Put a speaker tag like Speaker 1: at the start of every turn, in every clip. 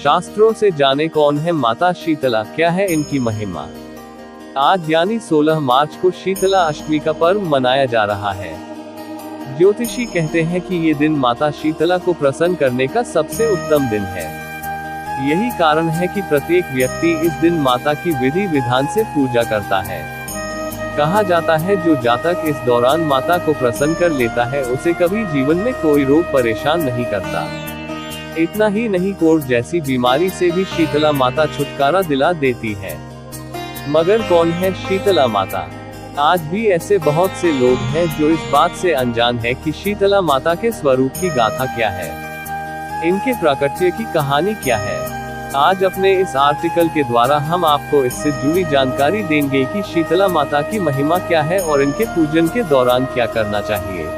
Speaker 1: शास्त्रों से जाने कौन है माता शीतला, क्या है इनकी महिमा। आज यानी 16 मार्च को शीतला अष्टमी का पर्व मनाया जा रहा है। ज्योतिषी कहते हैं कि ये दिन माता शीतला को प्रसन्न करने का सबसे उत्तम दिन है। यही कारण है कि प्रत्येक व्यक्ति इस दिन माता की विधि विधान से पूजा करता है। कहा जाता है जो जातक इस दौरान माता को प्रसन्न कर लेता है उसे कभी जीवन में कोई रोग परेशान नहीं करता। इतना ही नहीं, कोढ़ जैसी बीमारी से भी शीतला माता छुटकारा दिला देती है। मगर कौन है शीतला माता? आज भी ऐसे बहुत से लोग हैं जो इस बात से अनजान है कि शीतला माता के स्वरूप की गाथा क्या है, इनके प्राकट्य की कहानी क्या है। आज अपने इस आर्टिकल के द्वारा हम आपको इससे जुड़ी जानकारी देंगे कि शीतला माता की महिमा क्या है और इनके पूजन के दौरान क्या करना चाहिए।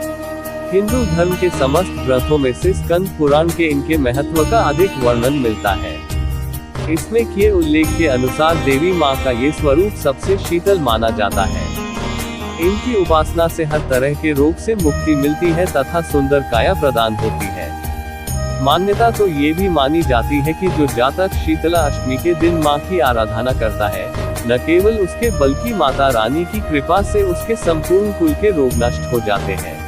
Speaker 1: हिंदू धर्म के समस्त ग्रंथों में से स्कंद पुराण के इनके महत्व का अधिक वर्णन मिलता है। इसमें किए उल्लेख के अनुसार देवी माँ का ये स्वरूप सबसे शीतल माना जाता है। इनकी उपासना से हर तरह के रोग से मुक्ति मिलती है तथा सुंदर काया प्रदान होती है। मान्यता तो ये भी मानी जाती है कि जो जातक शीतला अष्टमी के दिन माँ की आराधना करता है, न केवल उसके बल्कि माता रानी की कृपा से उसके संपूर्ण कुल के रोग नष्ट हो जाते हैं।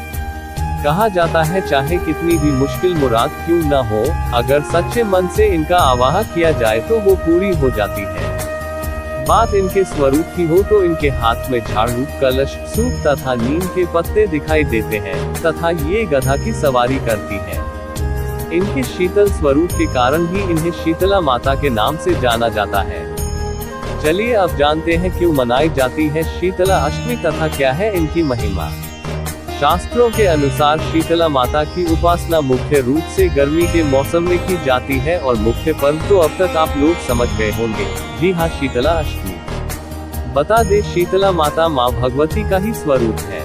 Speaker 1: कहा जाता है चाहे कितनी भी मुश्किल मुराद क्यों न हो, अगर सच्चे मन से इनका आवाहन किया जाए तो वो पूरी हो जाती है। बात इनके स्वरूप की हो तो इनके हाथ में झाड़ू, कलश, सूप तथा नीम के पत्ते दिखाई देते हैं तथा ये गधा की सवारी करती है। इनके शीतल स्वरूप के कारण ही इन्हें शीतला माता के नाम से जाना जाता है। चलिए अब जानते हैं क्यों मनाई जाती है शीतला अष्टमी तथा क्या है इनकी महिमा। शास्त्रों के अनुसार शीतला माता की उपासना मुख्य रूप से गर्मी के मौसम में की जाती है और मुख्य पर्व तो अब तक आप लोग समझ गए होंगे, जी हाँ, शीतला अष्टमी। बता दे शीतला माता माँ भगवती का ही स्वरूप है।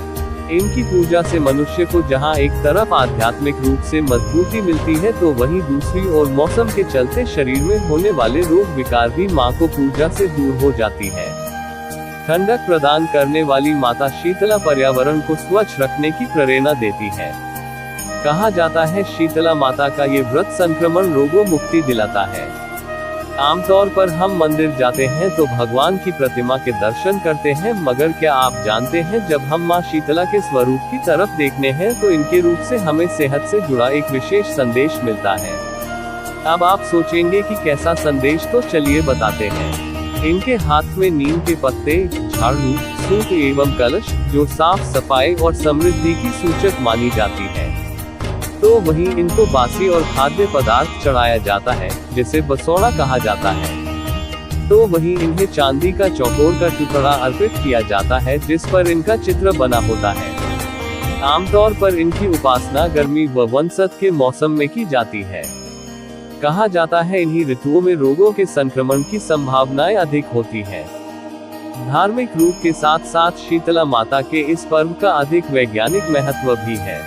Speaker 1: इनकी पूजा से मनुष्य को जहाँ एक तरफ आध्यात्मिक रूप से मजबूती मिलती है तो वहीं दूसरी ओर मौसम के चलते शरीर में होने वाले रोग विकार भी माँ को पूजा से दूर हो जाती है। ठंडक प्रदान करने वाली माता शीतला पर्यावरण को स्वच्छ रखने की प्रेरणा देती है। कहा जाता है शीतला माता का ये व्रत संक्रमण रोगों मुक्ति दिलाता है। आमतौर पर हम मंदिर जाते हैं तो भगवान की प्रतिमा के दर्शन करते हैं, मगर क्या आप जानते हैं जब हम माँ शीतला के स्वरूप की तरफ देखने हैं तो इनके रूप से हमें सेहत से जुड़ा एक विशेष संदेश मिलता है। अब आप सोचेंगे कि कैसा संदेश, तो चलिए बताते हैं। इनके हाथ में नीम के पत्ते, झाड़ू, सूप एवं कलश जो साफ सफाई और समृद्धि की सूचक मानी जाती है। तो वहीं इनको बासी और खाद्य पदार्थ चढ़ाया जाता है जिसे बसौड़ा कहा जाता है। तो वहीं इन्हें चांदी का चौकोर का टुकड़ा अर्पित किया जाता है जिस पर इनका चित्र बना होता है। आमतौर पर इनकी उपासना गर्मी व वसंत के मौसम में की जाती है। कहा जाता है इन्हीं ऋतुओं में रोगों के संक्रमण की संभावनाएं अधिक होती है। धार्मिक रूप के साथ साथ शीतला माता के इस पर्व का अधिक वैज्ञानिक महत्व भी है,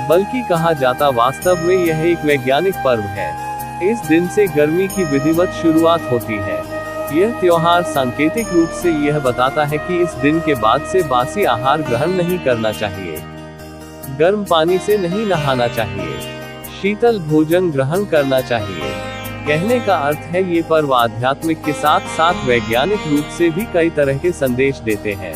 Speaker 1: बल्कि कहा जाता वास्तव में यह एक वैज्ञानिक पर्व है। इस दिन से गर्मी की विधिवत शुरुआत होती है। यह त्योहार सांकेतिक रूप से यह बताता है कि इस दिन के बाद से बासी आहार ग्रहण नहीं करना चाहिए, गर्म पानी से नहीं नहाना चाहिए, शीतल भोजन ग्रहण करना चाहिए। कहने का अर्थ है ये पर्व आध्यात्मिक के साथ साथ वैज्ञानिक रूप से भी कई तरह के संदेश देते हैं।